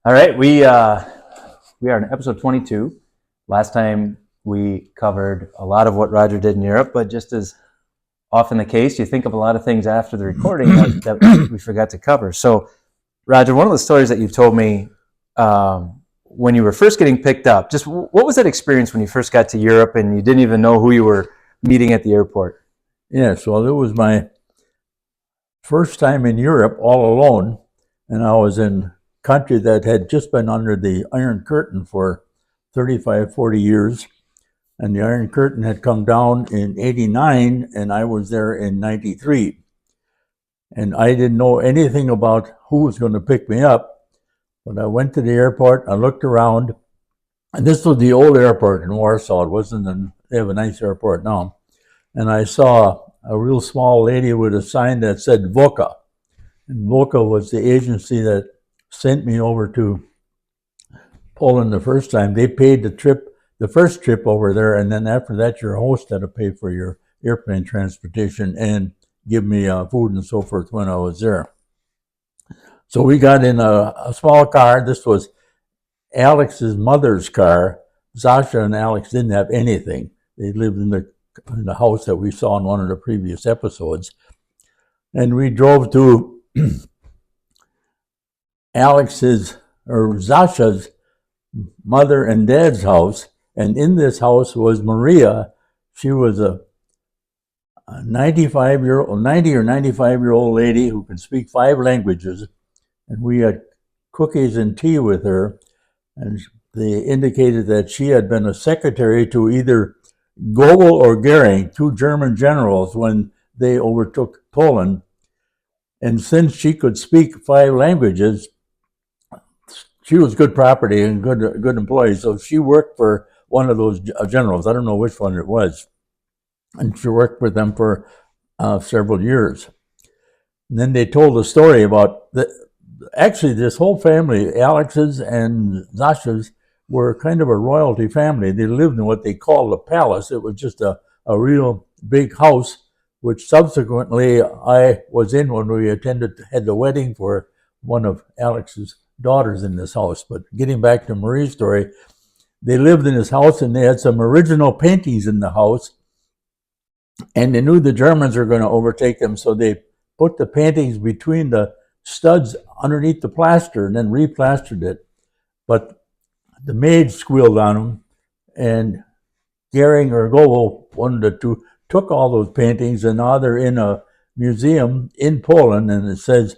All right, we are in episode 22. Last time we covered a lot of what Roger did in Europe, but just as often the case, you think of a lot of things after the recording that we forgot to cover. So, Roger, one of the stories that you told me when you were first getting picked up, just what was that experience when you first got to Europe and you didn't even know who you were meeting at the airport? Yes, well, it was my first time in Europe all alone, and I was in a country that had just been under the Iron Curtain for 35, 40 years. And the Iron Curtain had come down in 89, and I was there in 93. And I didn't know anything about who was going to pick me up. But I went to the airport, I looked around, and this was the old airport in Warsaw. It wasn't, they have a nice airport now. And I saw a real small lady with a sign that said VOCA. And VOCA was the agency that sent me over to Poland the first time. They paid the first trip over there, and then after that, your host had to pay for your airplane transportation and give me food and so forth when I was there. So we got in a small car. This was Alex's mother's car. Zasha and Alex didn't have anything. They lived in the house that we saw in one of the previous episodes. And we drove to Alex's or Zasha's mother and dad's house. And in this house was Maria. She was a 90 or 95-year-old lady who could speak 5 languages. And we had cookies and tea with her. And they indicated that she had been a secretary to either Gogol or Goering, 2 German generals, when they overtook Poland. And since she could speak 5 languages, she was good property and good employee. So she worked for one of those generals. I don't know which one it was. And she worked with them for several years. And then they told a story about actually this whole family, Alex's and Zasha's, were kind of a royalty family. They lived in what they called a palace. It was just a real big house, which subsequently I was in when we had the wedding for one of Alex's daughters in this house. But getting back to Marie's story, they lived in this house and they had some original paintings in the house, and they knew the Germans were going to overtake them, so they put the paintings between the studs underneath the plaster and then replastered it. But the maid squealed on them, and Goering or Gogol, one of the two, took all those paintings, and now they're in a museum in Poland, and it says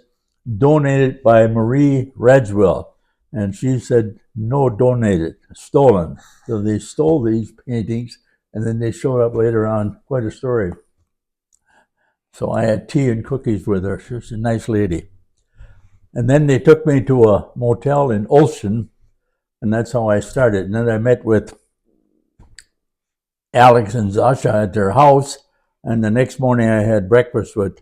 donated by Marie Radziwill. And she said, no, donated, stolen. So they stole these paintings, and then they showed up later on. Quite a story. So I had tea and cookies with her. She was a nice lady. And then they took me to a motel in Olsztyn, and that's how I started. And then I met with Alex and Zasha at their house, and the next morning I had breakfast with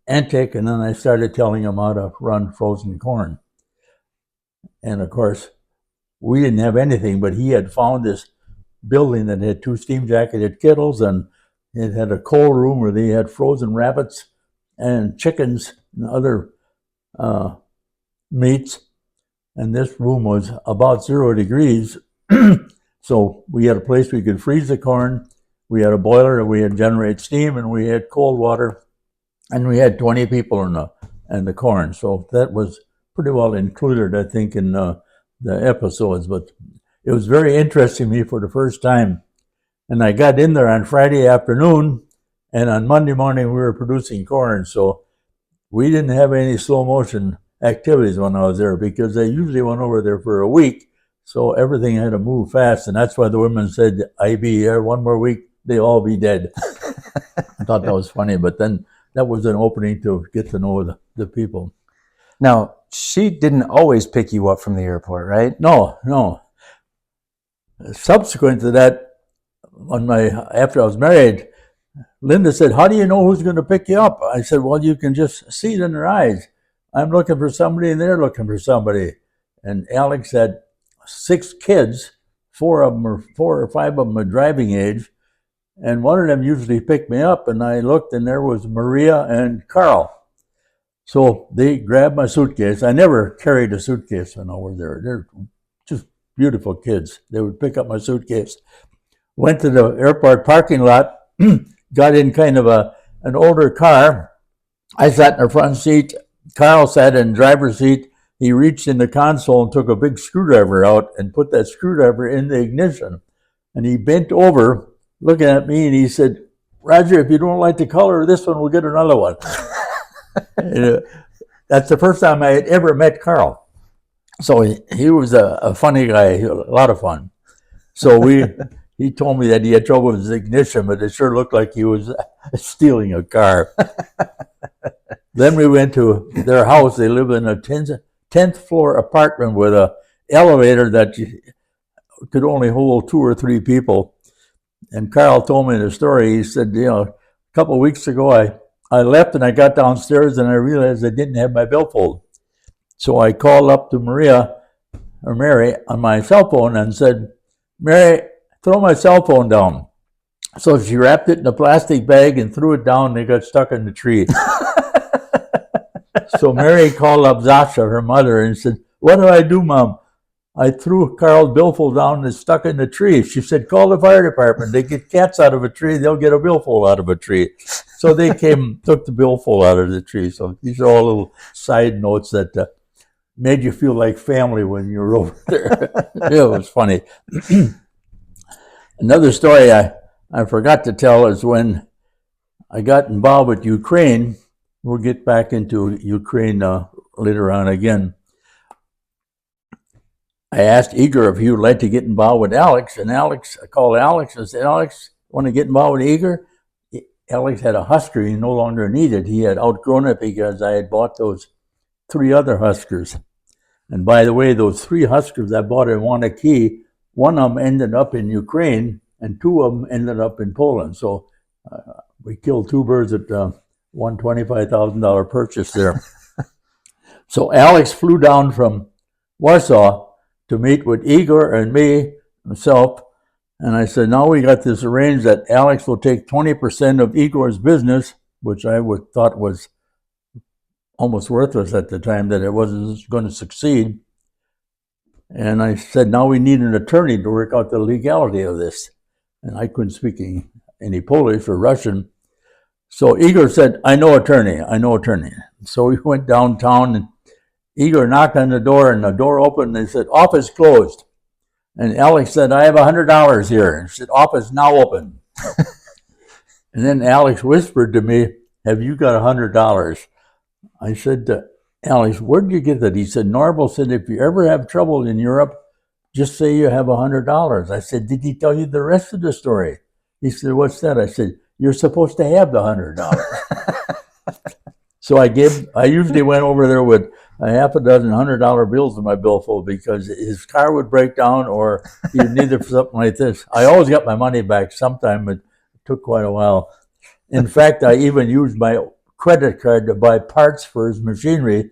Antek, and then I started telling him how to run frozen corn. And of course, we didn't have anything, but he had found this building that had 2 steam-jacketed kettles, and it had a cold room where they had frozen rabbits and chickens and other meats. And this room was about 0 degrees. So we had a place we could freeze the corn. We had a boiler and we had generate steam, and we had cold water, and we had 20 people in the corn. So that was pretty well included, I think, in the episodes. But it was very interesting to me for the first time. And I got in there on Friday afternoon, and on Monday morning we were producing corn. So we didn't have any slow motion activities when I was there, because they usually went over there for a week. So everything had to move fast. And that's why the women said, I be here 1 more week, they all be dead. I thought that was funny, but then that was an opening to get to know the people. Now, she didn't always pick you up from the airport, right? No. Subsequent to that, after I was married, Linda said, how do you know who's going to pick you up? I said, well, you can just see it in their eyes. I'm looking for somebody and they're looking for somebody. And Alex had 6 kids, 4 or 5 of them are driving age. And one of them usually picked me up, and I looked and there was Maria and Carl. So they grabbed my suitcase. I never carried a suitcase when I was there. They're just beautiful kids. They would pick up my suitcase. Went to the airport parking lot, got in kind of an older car. I sat in the front seat. Carl sat in the driver's seat. He reached in the console and took a big screwdriver out and put that screwdriver in the ignition. And he bent over, looking at me, and he said, "Roger, if you don't like the color of this one, we'll get another one." That's the first time I had ever met Carl. So he was a funny guy, a lot of fun. So he told me that he had trouble with his ignition, but it sure looked like he was stealing a car. Then we went to their house. They lived in a 10th floor apartment with an elevator that could only hold 2 or 3 people. And Carl told me the story. He said, a couple of weeks ago, I left and I got downstairs and I realized I didn't have my billfold. So I called up to Mary on my cell phone and said, "Mary, throw my cell phone down." So she wrapped it in a plastic bag and threw it down and it got stuck in the tree. So Mary called up Zasha, her mother, and said, "What do I do, Mom? I threw Carl's billfold down and it's stuck in the tree." She said, "Call the fire department. They get cats out of a tree, they'll get a billfold out of a tree." So they came, took the billfold out of the tree. So these are all little side notes that made you feel like family when you were over there. It was funny. Another story I forgot to tell is when I got involved with Ukraine. We'll get back into Ukraine later on again. I asked Igor if he would like to get involved with Alex, and I called Alex and said, "Alex, want to get involved with Igor?" Alex had a Husker he no longer needed. He had outgrown it because I had bought those 3 other Huskers. And by the way, those 3 Huskers I bought in Wanakee, one of them ended up in Ukraine and 2 of them ended up in Poland. So we killed 2 birds at one $25,000 purchase there. So Alex flew down from Warsaw to meet with Igor and myself, and I said, "Now we got this arranged that Alex will take 20% of Igor's business," which I thought was almost worthless at the time, that it wasn't going to succeed. And I said, "Now we need an attorney to work out the legality of this." And I couldn't speak any Polish or Russian. So Igor said, I know attorney. So we went downtown and Igor knocked on the door and the door opened and they said, "Office closed." And Alex said, "I have $100 here." And he said, "Office now open." And then Alex whispered to me, "Have you got $100? I said to Alex, "Where did you get that?" He said, "Norval said, if you ever have trouble in Europe, just say you have $100. I said, "Did he tell you the rest of the story?" He said, "What's that?" I said, "You're supposed to have the $100. So I usually went over there with a half a dozen $100 bills in my billfold because his car would break down or he would need it for something like this. I always got my money back sometime, but it took quite a while. In fact, I even used my credit card to buy parts for his machinery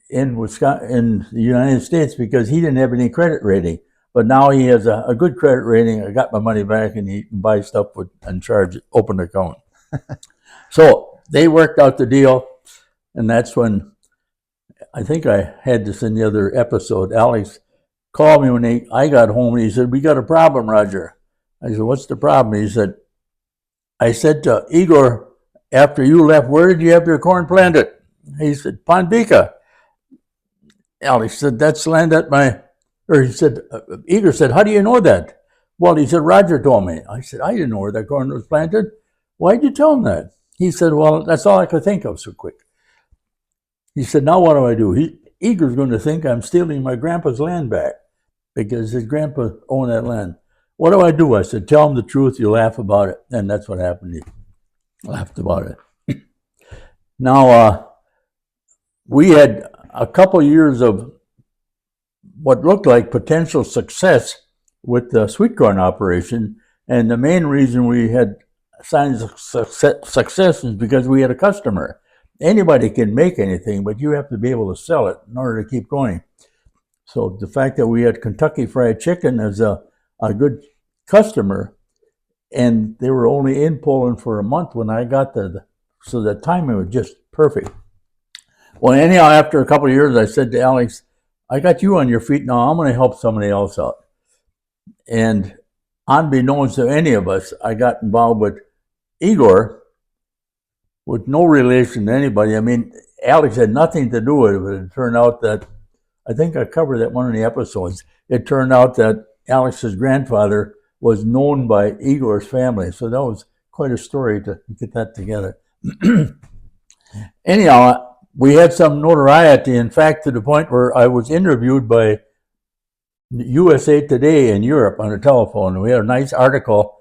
in the United States because he didn't have any credit rating. But now he has a good credit rating. I got my money back and he can buy stuff and charge open account. So they worked out the deal, and that's when I think I had this in the other episode. Alex called me when I got home and he said, "We got a problem, Roger." I said, "What's the problem?" He said, "I said to Igor, after you left, where did you have your corn planted?" He said, "Panvica." Alex said, "That's land at my," or he said, Igor said, "How do you know that?" Well, he said, "Roger told me." I said, "I didn't know where that corn was planted." "Why'd you tell him that?" He said, "Well, that's all I could think of so quick." He said, "Now what do I do?" Igor's going to think I'm stealing my grandpa's land back because his grandpa owned that land. "What do I do?" I said, "Tell him the truth, you laugh about it." And that's what happened. He laughed about it. Now, we had a couple years of what looked like potential success with the sweet corn operation. And the main reason we had signs of success is because we had a customer. Anybody can make anything, but you have to be able to sell it in order to keep going. So the fact that we had Kentucky Fried Chicken as a good customer, and they were only in Poland for a month when I got there, so the timing was just perfect. Well, anyhow, after a couple of years, I said to Alex, I got you on your feet now. I'm going to help somebody else out. And unbeknownst to any of us, I got involved with Igor with no relation to anybody. I mean, Alex had nothing to do with it, but it turned out that, I think I covered that one of the episodes. It turned out that Alex's grandfather was known by Igor's family. So that was quite a story to get that together. Anyhow, we had some notoriety, in fact, to the point where I was interviewed by USA Today in Europe on the telephone. We had a nice article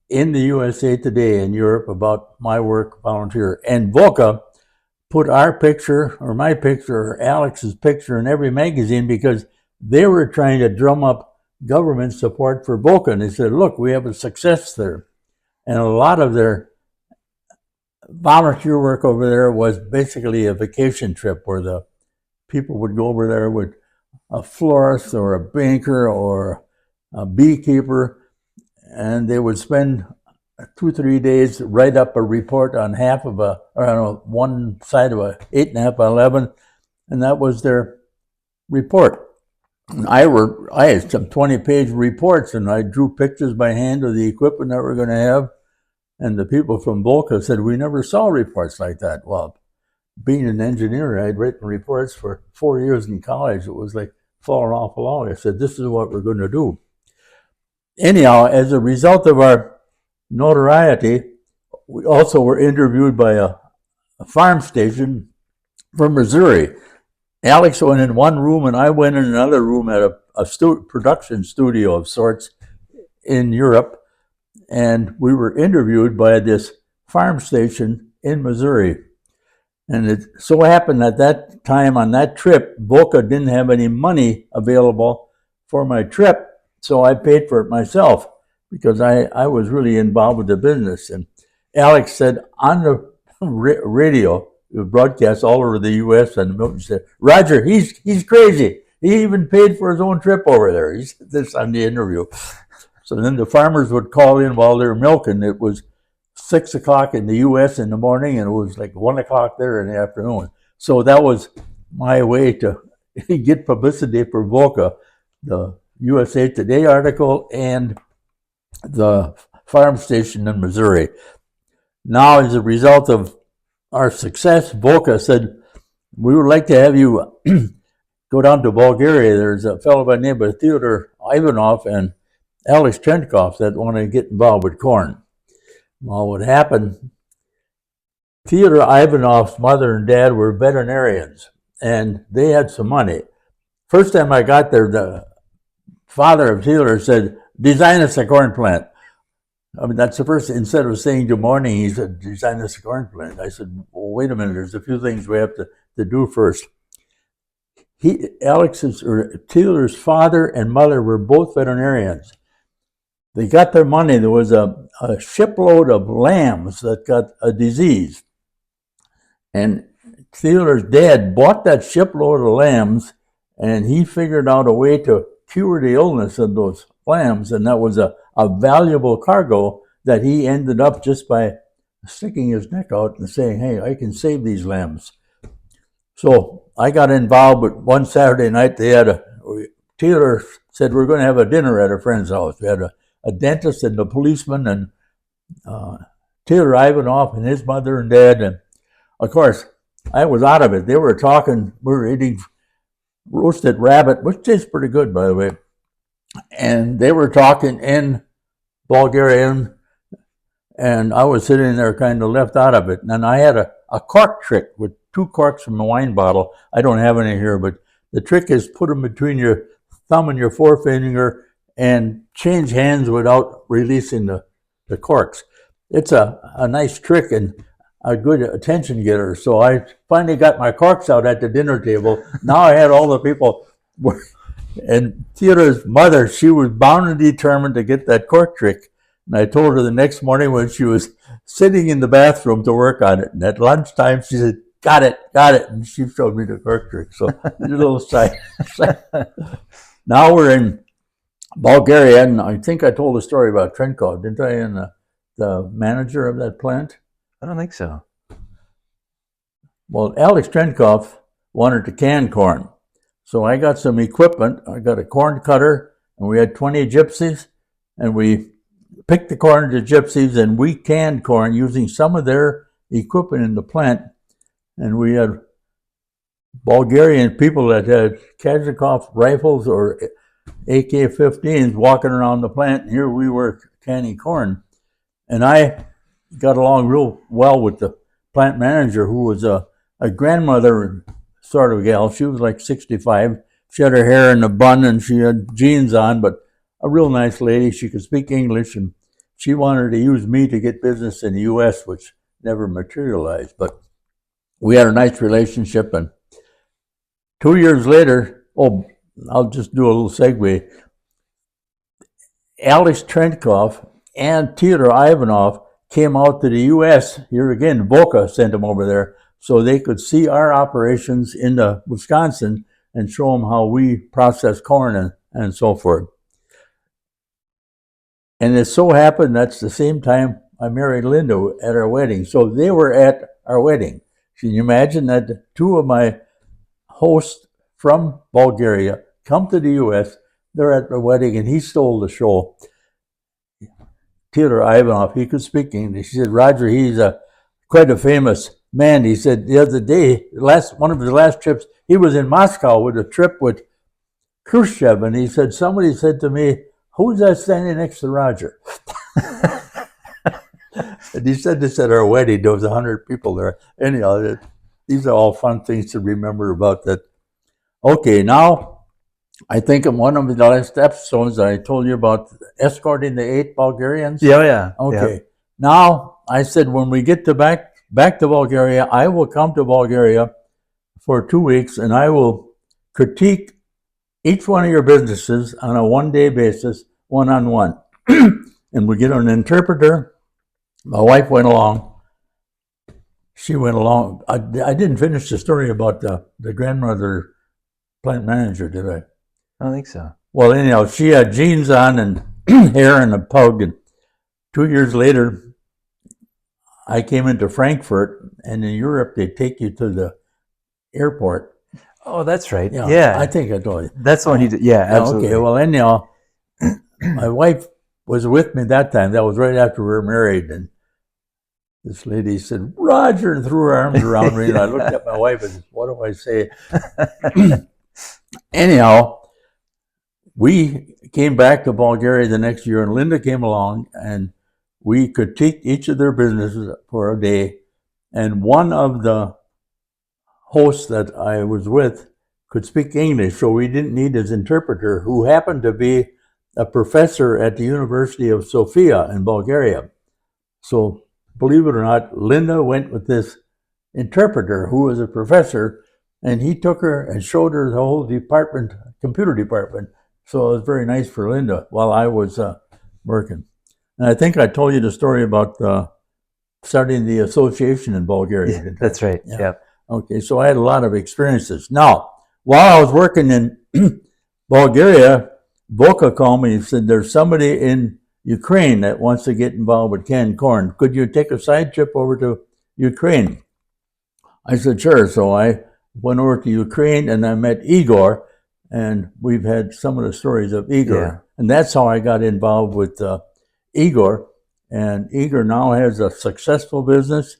in the USA Today in Europe about my work, volunteer. And Volca put our picture, or my picture, or Alex's picture in every magazine because they were trying to drum up government support for Volca. And they said, look, we have a success there. And a lot of their volunteer work over there was basically a vacation trip where the people would go over there with a florist or a banker or a beekeeper, and they would spend 2-3 days, write up a report on half of one side of a 8.5 by 11, and that was their report. And I had some 20-page reports, and I drew pictures by hand of the equipment that we're going to have. And the people from Volca said, we never saw reports like that. Well, being an engineer, I'd written reports for 4 years in college. It was like falling off a log. I said, this is what we're going to do. Anyhow, as a result of our notoriety, we also were interviewed by a farm station from Missouri. Alex went in one room and I went in another room at a production studio of sorts in Europe. And we were interviewed by this farm station in Missouri. And it so happened at that time on that trip, Volca didn't have any money available for my trip. So I paid for it myself because I was really involved with the business. And Alex said on the radio, it broadcast all over the U.S. and Milton said, Roger, he's crazy. He even paid for his own trip over there. He said this on the interview. So then the farmers would call in while they were milking. It was 6 o'clock in the U.S. in the morning, and it was like 1 o'clock there in the afternoon. So that was my way to get publicity for Volca, the USA Today article and the farm station in Missouri. Now, as a result of our success, Volca said, we would like to have you go down to Bulgaria. There's a fellow by the name of Theodor Ivanov and Alex Trenkov that want to get involved with corn. Well, what happened, Theodor Ivanov's mother and dad were veterinarians, and they had some money. First time I got there, the father of Theodor said, design us a corn plant. I mean, that's the first, instead of saying good morning, he said, design us a corn plant. I said, well, wait a minute, there's a few things we have to do first. Theodor's father and mother were both veterinarians. They got their money. There was a shipload of lambs that got a disease. And Theodor's dad bought that shipload of lambs, and he figured out a way to cure the illness of those lambs. And that was a valuable cargo that he ended up just by sticking his neck out and saying, hey, I can save these lambs. So I got involved with one Saturday night. Theodor said, we're going to have a dinner at a friend's house. We had a dentist and a policeman and Theodor Ivanov and his mother and dad. And of course, I was out of it. They were talking, we were eating roasted rabbit, which tastes pretty good, by the way. And they were talking in Bulgarian, and I was sitting there kind of left out of it. And I had a cork trick with 2 corks from a wine bottle. I don't have any here, but the trick is put them between your thumb and your forefinger and change hands without releasing the corks. It's a nice trick and a good attention getter. So I finally got my corks out at the dinner table. Now I had all the people, and Theodor's mother, she was bound and determined to get that cork trick. And I told her the next morning when she was sitting in the bathroom to work on it. And at lunchtime, she said, got it. And she showed me the cork trick. So a little side. Now we're in Bulgaria, and I think I told a story about Trenkov, didn't I? And the manager of that plant. I don't think so. Well, Alex Trenkoff wanted to can corn. So I got some equipment. I got a corn cutter, and we had 20 gypsies, and we picked the corn to gypsies, and we canned corn using some of their equipment in the plant. And we had Bulgarian people that had Kalashnikov rifles or AK-15s walking around the plant, and here we were canning corn. And I got along real well with the plant manager, who was a grandmother sort of gal. She was like 65. She had her hair in a bun and she had jeans on, but a real nice lady. She could speak English, and she wanted to use me to get business in the U.S., which never materialized. But we had a nice relationship, and 2 years later, I'll just do a little segue. Alex Trenkoff and Theodore Ivanov came out to the U.S. Here again, Boca sent them over there so they could see our operations in Wisconsin and show them how we process corn and so forth. And it so happened that's the same time I married Linda at our wedding. So they were at our wedding. Can you imagine that two of my hosts from Bulgaria come to the U.S., they're at the wedding, and he stole the show. Theodore Ivanov, he could speak English. He said, Roger, he's quite a famous man. He said the other day, one of his last trips, he was in Moscow with a trip with Khrushchev, and he said, somebody said to me, who's that standing next to Roger? And he said this at our wedding. There was 100 people there. Anyhow, these are all fun things to remember about that. Okay, now I think in one of the last episodes I told you about escorting the 8 Bulgarians. Yeah. Okay. Yeah. Now I said when we get back to Bulgaria, I will come to Bulgaria for 2 weeks, and I will critique each one of your businesses on a 1-day basis, one-on-one. And we get an interpreter. My wife went along. She went along. I didn't finish the story about the grandmother plant manager, did I? I don't think so. Well, anyhow, she had jeans on and hair and a pug. And 2 years later, I came into Frankfurt, and in Europe, they take you to the airport. Oh, that's right. Yeah, Yeah. I think I told you. That's the one he did. Yeah, absolutely. Okay, well, anyhow, my wife was with me that time. That was right after we were married. And this lady said, Roger, and threw her arms around me. And I looked at my wife and said, what do I say? Anyhow, we came back to Bulgaria the next year, and Linda came along, and we critiqued each of their businesses for a day. And one of the hosts that I was with could speak English, so we didn't need his interpreter, who happened to be a professor at the University of Sofia in Bulgaria. So, believe it or not, Linda went with this interpreter who was a professor, and he took her and showed her the whole department, computer department. So it was very nice for Linda while I was working. And I think I told you the story about starting the association in Bulgaria. Yeah, that's right. Yeah. Yep. Okay, so I had a lot of experiences. Now, while I was working in Bulgaria, Boca called me and said, there's somebody in Ukraine that wants to get involved with canned corn. Could you take a side trip over to Ukraine? I said, sure. So I went over to Ukraine, and I met Igor, and we've had some of the stories of Igor. Yeah. And that's how I got involved with Igor. And Igor now has a successful business,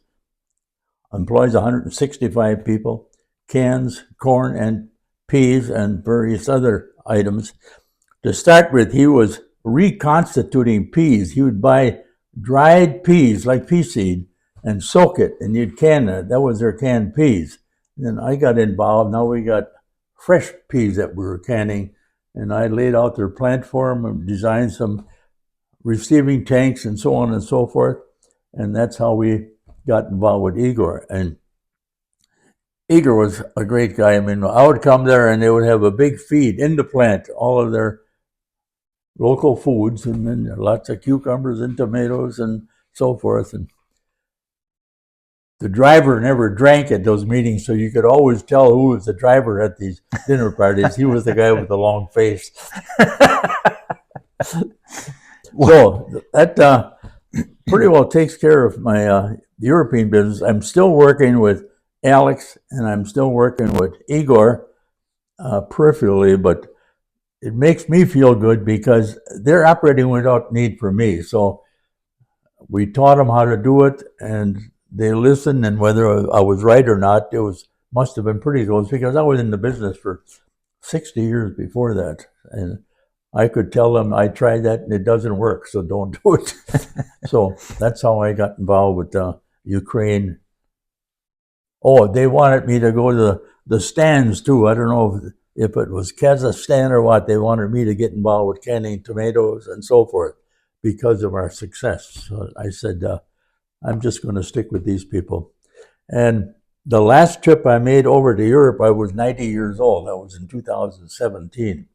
employs 165 people, cans corn and peas and various other items. To start with, he was reconstituting peas. He would buy dried peas like pea seed and soak it, and you'd can it. That was their canned peas. Then I got involved. Now we got fresh peas that we were canning, and I laid out their plant for them and designed some receiving tanks and so on and so forth. And that's how we got involved with Igor. And Igor was a great guy. I mean, I would come there and they would have a big feed in the plant, all of their local foods, and then lots of cucumbers and tomatoes and so forth. And the driver never drank at those meetings, so you could always tell who was the driver at these dinner parties. He was the guy with the long face. So that pretty well takes care of my European business. I'm still working with Alex, and I'm still working with Igor peripherally, but it makes me feel good because they're operating without need for me. So we taught them how to do it, and they listened, and whether I was right or not, must have been pretty close because I was in the business for 60 years before that. And I could tell them I tried that and it doesn't work, so don't do it. So that's how I got involved with Ukraine. Oh, they wanted me to go to the stands too. I don't know if it was Kazakhstan or what. They wanted me to get involved with canning tomatoes and so forth because of our success. So I said, I'm just going to stick with these people. And the last trip I made over to Europe, I was 90 years old. That was in 2017.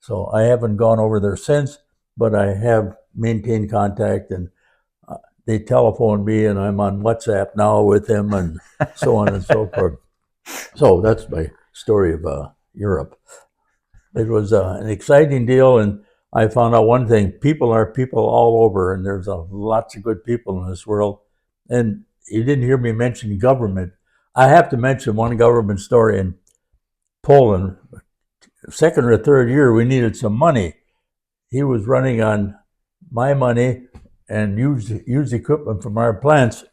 So I haven't gone over there since, but I have maintained contact, and they telephone me, and I'm on WhatsApp now with them, and so on and so forth. So that's my story of Europe. It was an exciting deal, and I found out one thing: people are people all over, and there's lots of good people in this world. And you didn't hear me mention government. I have to mention one government story in Poland. Second or third year, we needed some money. He was running on my money and used equipment from our plants.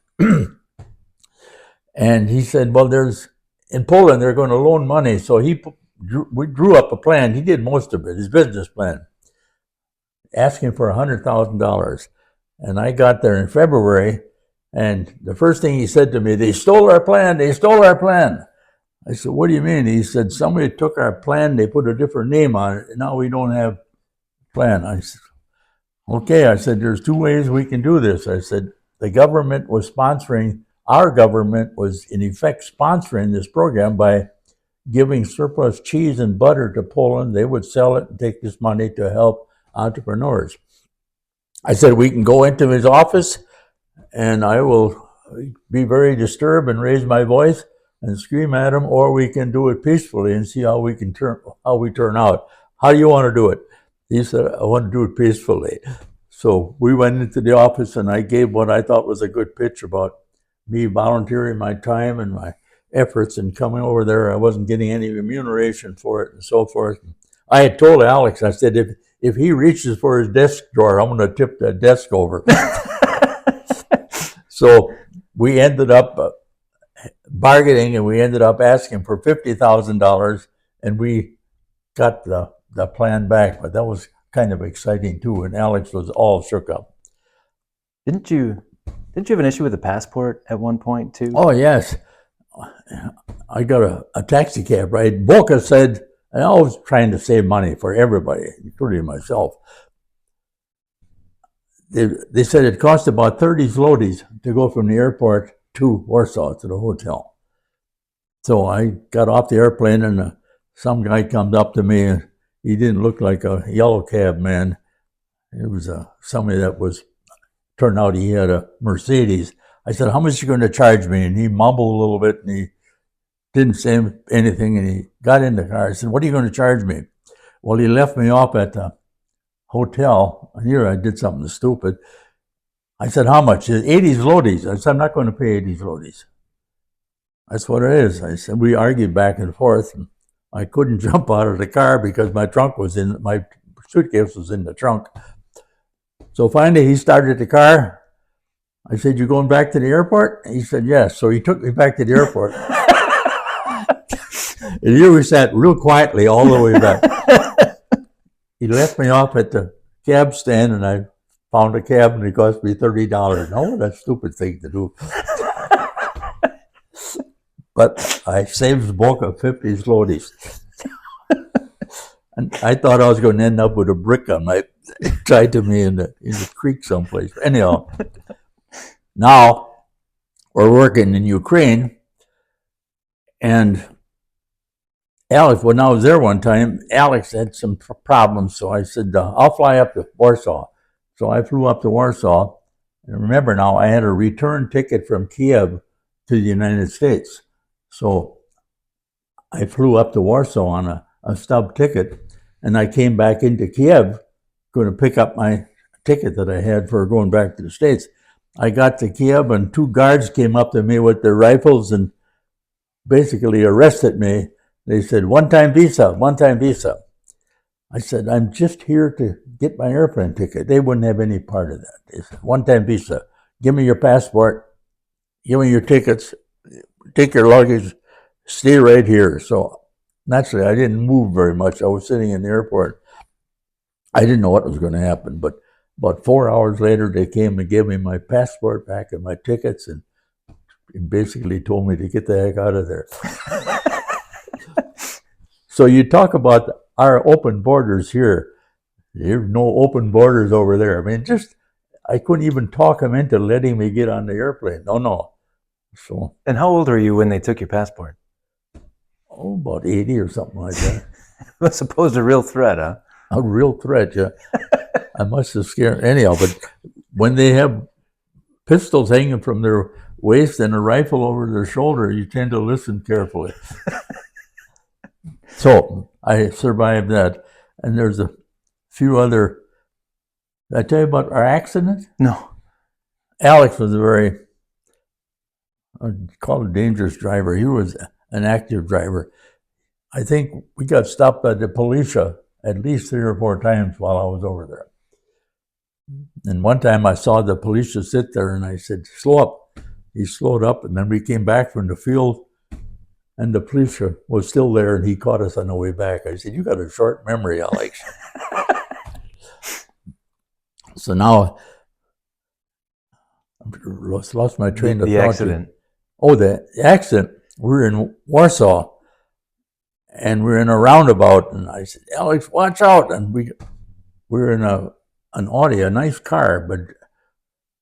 And he said, well, in Poland, they're going to loan money. So we drew up a plan. He did most of it, his business plan, asking for $100,000. And I got there in February, and the first thing he said to me, they stole our plan, they stole our plan. I said, what do you mean? He said, somebody took our plan, they put a different name on it, and now we don't have a plan. I said, okay. I said, there's two ways we can do this. I said, our government was in effect sponsoring this program by giving surplus cheese and butter to Poland. They would sell it and take this money to help entrepreneurs. I said, we can go into his office and I will be very disturbed and raise my voice and scream at him, or we can do it peacefully and see how we turn out. How do you want to do it? He said, I want to do it peacefully. So we went into the office, and I gave what I thought was a good pitch about me volunteering my time and my efforts in coming over there. I wasn't getting any remuneration for it and so forth. I had told Alex, I said, if he reaches for his desk drawer, I'm going to tip that desk over. So we ended up bargaining, and we ended up asking for $50,000, and we got the plan back. But that was kind of exciting too, and Alex was all shook up. Didn't you have an issue with the passport at one point too? Oh yes, I got a taxi cab ride. Boca said, and I was trying to save money for everybody, including myself. They said it cost about 30 zlotys to go from the airport to Warsaw to the hotel. So I got off the airplane, and some guy comes up to me, and he didn't look like a yellow cab man. It was somebody that turned out he had a Mercedes. I said, how much are you going to charge me? And he mumbled a little bit, and he didn't say anything, and he got in the car. I said, what are you going to charge me? Well, he left me off at the hotel. And here I did something stupid. I said, how much? 80 zlotys. I said, I'm not going to pay 80 zlotys. That's what it is. I said, we argued back and forth. And I couldn't jump out of the car because my suitcase was in the trunk. So finally he started the car. I said, you going back to the airport? He said, yes. So he took me back to the airport. And here we sat real quietly all the way back. He left me off at the cab stand, and I found a cab, and it cost me $30. No, that's a stupid thing to do. But I saved Boca 50 zlotys. And I thought I was going to end up with a brick on my tied to me in the creek someplace. Anyhow, now we're working in Ukraine, and Alex, when I was there one time, Alex had some problems, so I said, I'll fly up to Warsaw. So I flew up to Warsaw, and remember now, I had a return ticket from Kiev to the United States. So I flew up to Warsaw on a stub ticket, and I came back into Kiev, going to pick up my ticket that I had for going back to the States. I got to Kiev, and two guards came up to me with their rifles and basically arrested me. They said, one-time visa, one-time visa. I said, I'm just here to get my airplane ticket. They wouldn't have any part of that. They said, one-time visa. Give me your passport. Give me your tickets. Take your luggage. Stay right here. So naturally, I didn't move very much. I was sitting in the airport. I didn't know what was going to happen, but about 4 hours later, they came and gave me my passport back and my tickets and basically told me to get the heck out of there. So you talk about our open borders here. There's no open borders over there. I mean, I couldn't even talk them into letting me get on the airplane. No. So. And how old were you when they took your passport? Oh, about 80 or something like that. I suppose a real threat, huh? A real threat, yeah. I must have scared anyhow. But when they have pistols hanging from their waist and a rifle over their shoulder, you tend to listen carefully. So I survived that. And there's a few other. Did I tell you about our accident? No. Alex was I'd call a dangerous driver. He was an active driver. I think we got stopped by the police at least 3 or 4 times while I was over there. And one time I saw the police sit there and I said, slow up. He slowed up, and then we came back from the field and the police was still there, and he caught us on the way back. I said, you got a short memory, Alex. So now I lost my train of thought. The accident. The accident. We were in Warsaw, and we were in a roundabout, and I said, Alex, watch out. And we were in an Audi, a nice car, but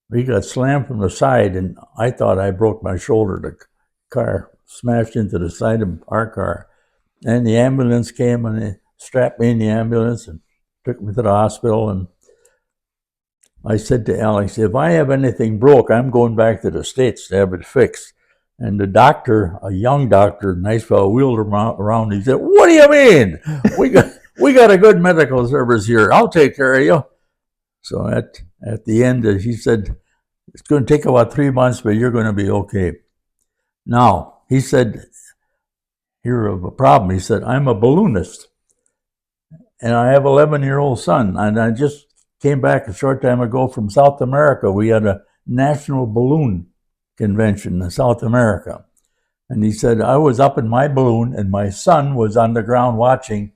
we got slammed from the side, and I thought I broke my shoulder. The car smashed into the side of our car. And the ambulance came, and they strapped me in the ambulance and took me to the hospital. And I said to Alex, if I have anything broke, I'm going back to the States to have it fixed. And the doctor, a young doctor, nice fellow, wheeled him around. He said, what do you mean? We got a good medical service here. I'll take care of you. So at the end, he said, it's going to take about 3 months, but you're going to be okay. Now, he said, here of a problem. He said, I'm a balloonist, and I have an 11-year-old son, and I just came back a short time ago from South America. We had a national balloon convention in South America. And he said, I was up in my balloon, and my son was on the ground watching,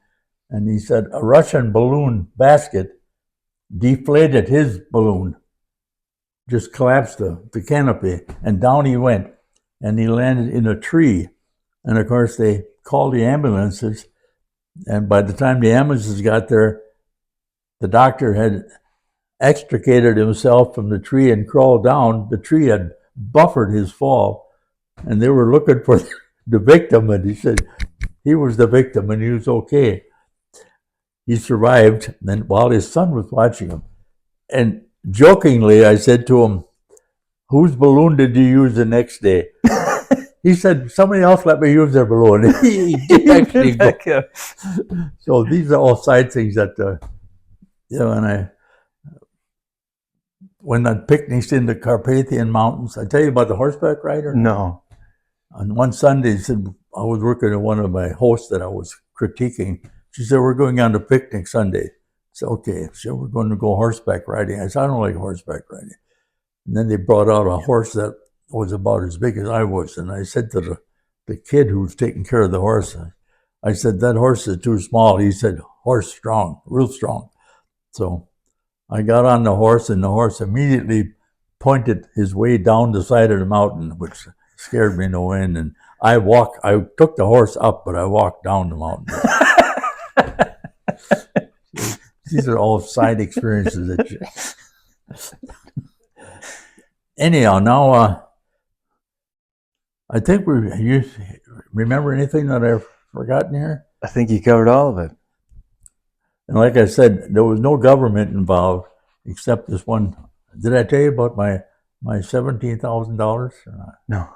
and he said, a Russian balloon basket deflated his balloon, just collapsed the canopy, and down he went, and he landed in a tree. And of course, they called the ambulances, and by the time the ambulances got there, the doctor had extricated himself from the tree and crawled down. The tree had buffered his fall, and they were looking for the victim, and he said he was the victim and he was okay. He survived, and while his son was watching him. And jokingly, I said to him, whose balloon did you use the next day? He said, somebody else let me use their balloon. He did actually go. So these are all side things that, when the picnics in the Carpathian Mountains, I tell you about the horseback rider? No. On one Sunday, I was working with one of my hosts that I was critiquing. She said, we're going on a picnic Sunday. I said, okay. So we're going to go horseback riding. I said, I don't like horseback riding. And then they brought out a horse that was about as big as I was. And I said to the kid who was taking care of the horse, I said, that horse is too small. He said, horse strong, real strong. So I got on the horse, and the horse immediately pointed his way down the side of the mountain, which scared me no end. And I took the horse up, but I walked down the mountain. These are all side experiences that anyhow, now I think you remember anything that I've forgotten here? I think you covered all of it. And like I said, there was no government involved except this one. Did I tell you about my $17,000? No.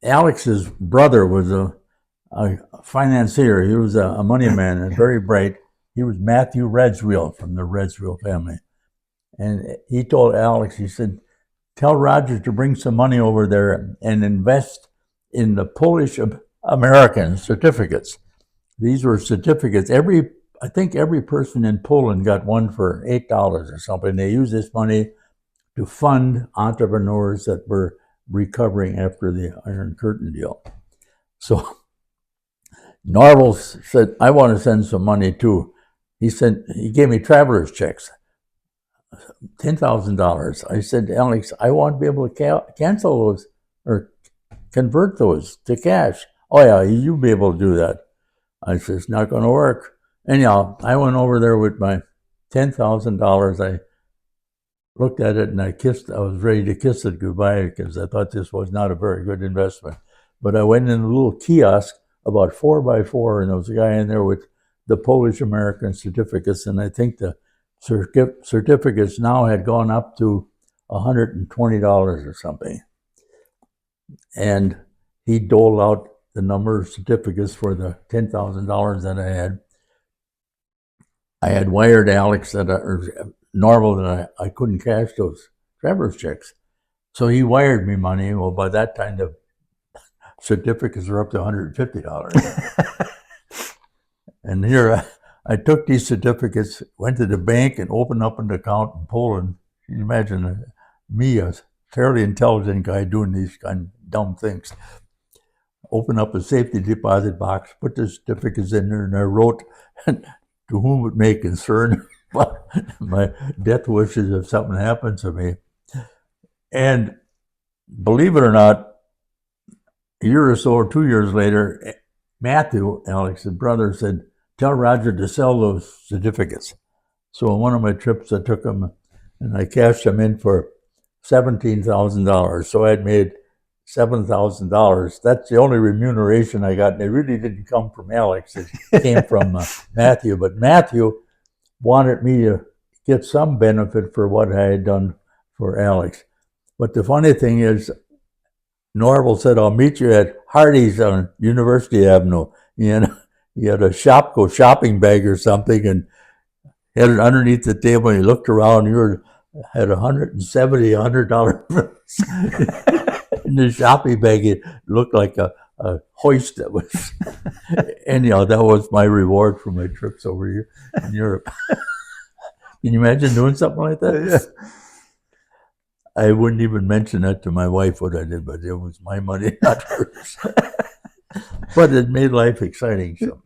Alex's brother was a financier. He was a money man and very bright. He was Matthew Redswell from the Redswell family. And he told Alex, he said, tell Roger to bring some money over there and invest in the Polish American certificates. These were certificates. I think every person in Poland got one for $8 or something. They used this money to fund entrepreneurs that were recovering after the Iron Curtain deal. So Norval said, I want to send some money too. He gave me traveler's checks, $10,000. I said, Alex, I want to be able to cancel those or convert those to cash. Oh yeah, you'll be able to do that. I said, it's not going to work. Anyhow, I went over there with my $10,000. I looked at it and I was ready to kiss it goodbye because I thought this was not a very good investment. But I went in a little kiosk about 4x4 and there was a guy in there with the Polish American certificates, and I think the certificates now had gone up to $120 or something. And he doled out the number of certificates for the $10,000 that I had. I had wired Alex or Norval that I couldn't cash those traveler's checks. So he wired me money. Well, by that time, the certificates were up to $150. And here I took these certificates, went to the bank and opened up an account in Poland. You can imagine me, a fairly intelligent guy, doing these kind of dumb things. Opened up a safety deposit box, put the certificates in there, and I wrote, to whom it may concern, my death wishes if something happens to me. And believe it or not, a year or so or 2 years later, Matthew, Alex's brother, said, tell Roger to sell those certificates. So on one of my trips, I took them and I cashed them in for $17,000. So I had made $7,000. That's the only remuneration I got. And it really didn't come from Alex. It came from Matthew. But Matthew wanted me to get some benefit for what I had done for Alex. But the funny thing is, Norval said, I'll meet you at Hardee's on University Avenue. He had a shopping bag or something and had it underneath the table. And he looked around, and had $170, $100 bills in the shopping bag. It looked like a hoist that was. Anyhow, that was my reward for my trips over here in Europe. Can you imagine doing something like that? Yeah. I wouldn't even mention that to my wife what I did, but it was my money, not hers. But it made life exciting. So.